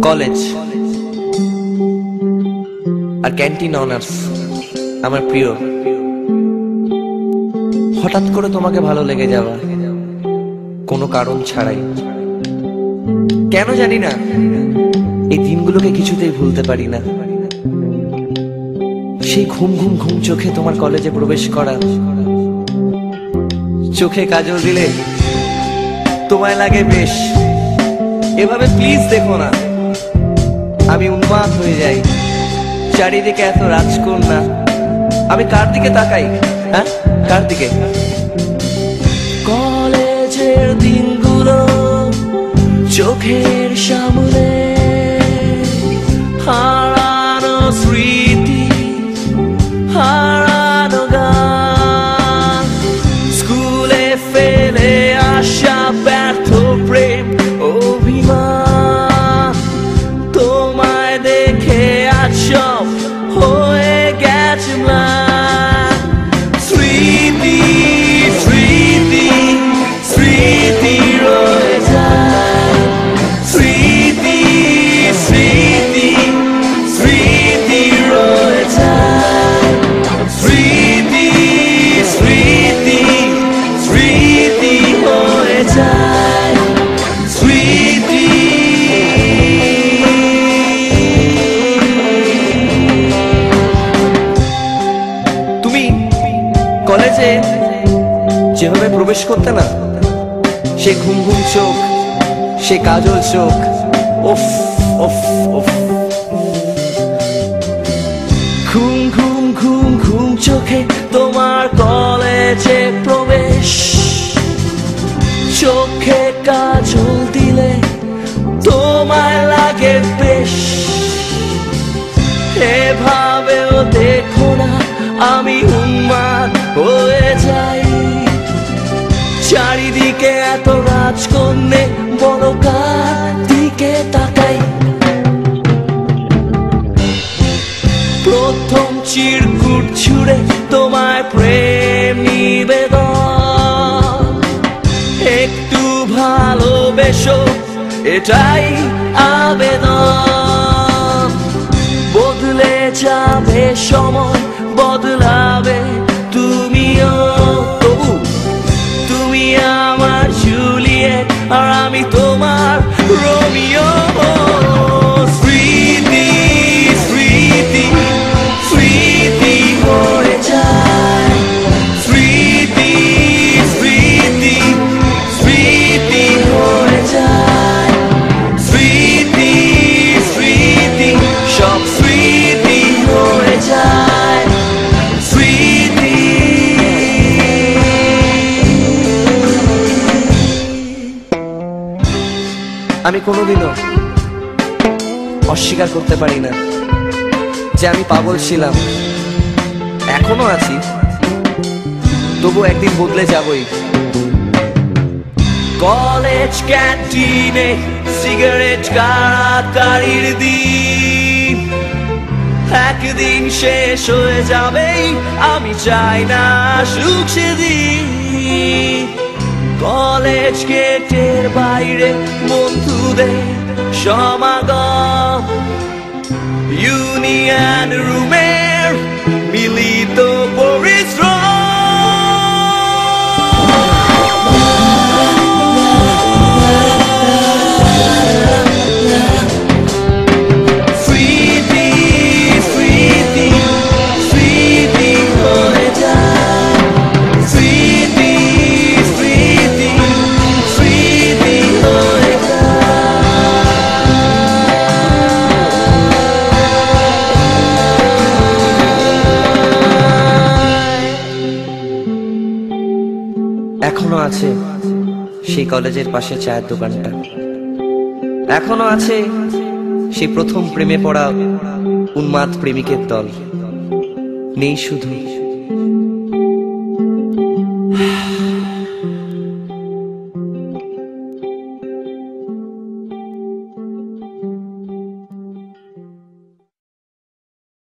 College আর canteen honours আমার প্রিয়। হঠাৎ করে তোমাকে ভালো লেগে যাওয়া, কোনো কারণ ছাড়াই। কেন জানি না, এই দিনগুলোকে কিছুতেই ভুলতে পারি না। সেই ঘুম ঘুম ঘুম চোখে তোমার কলেজে প্রবেশ করা, চোখে কাজল দিলে তোমায় লাগে বেশ। এভাবে প্লিজ দেখো না, আমি উন্মাদ হয়ে যাই। চারিদিকে এত রাজকন্যা, আমি কার দিকে তাকাই? হ্যাঁ, কার দিকে? কলেজের দিনগুলো চোখের সামনে, হারানো স্মৃতি, হারানো গান, স্কুলে ফেলে আসা ব্যর্থ প্রেম অভিমান, তোমায় দেখে আজ সব হয়ে গেছে ম্লান। স্মৃতি স্মৃতি স্মৃতি রয়ে যায়, স্মৃতি স্মৃতি স্মৃতি রয়ে যায়, স্মৃতি স্মৃতি স্মৃতি হয়ে যায়, স্মৃতি। তুমি কলেজে যেভাবে প্রবেশ করতে না, সে ঘুম ঘুম চোখ, সে কাজল চোখ, উফ উফ উফ। ঘুম ঘুম ঘুম ঘুম চোখে তোমার কলেজে প্রবেশ, চোখে কাজল দিলে তোমায় লাগে বেশ। এভাবেও দেখো না, আমি উন্মাদ হয়ে যাই। চারিদিকে এত রাজকন্যে, বলো কার দিকে তাকাই? প্রথম চিরকুট ছুড়ে তোমায় প্রেম নিবেদন, একটু ভালোবেসো এটাই আবেদন। বদলে যাবে সময়, বদলাবে তুমিও, তবু তুমি আমার জুলিয়েট আর আমি তোমার রোমিও। স্মৃতি স্মৃতি স্মৃতি হয়ে যায়, স্মৃতি স্মৃতি স্মৃতি হয়ে যায়, স্মৃতি স্মৃতি সব স্মৃতি হয়ে যায়, স্মৃতি। আমি কোনোদিনও অস্বীকার করতে পারি না যে আমি পাগল ছিলাম, এখনো আছি, তবু একদিন বদলে যাবই। কলেজ ক্যান্টিনে সিগারেট কাড়াকাড়ির দিন একদিন শেষ হয়ে যাবেই, আমি চাই না সুখ সেদিন। কলেজ গেটের বাইরে বন্ধুদের সমাগম, ইউনিয়ন রুমের মিলিত পরিশ্রম। স্মৃতি স্মৃতি স্মৃতি হয়ে যায়, স্মৃতি স্মৃতি স্মৃতি হয়ে এখনো আছে সেই কলেজের পাশে চায়ের দোকানটা, এখনো আছে সেই প্রথম প্রেমে পড়া উন্মাদ প্রেমিকের দল। নেই শুধু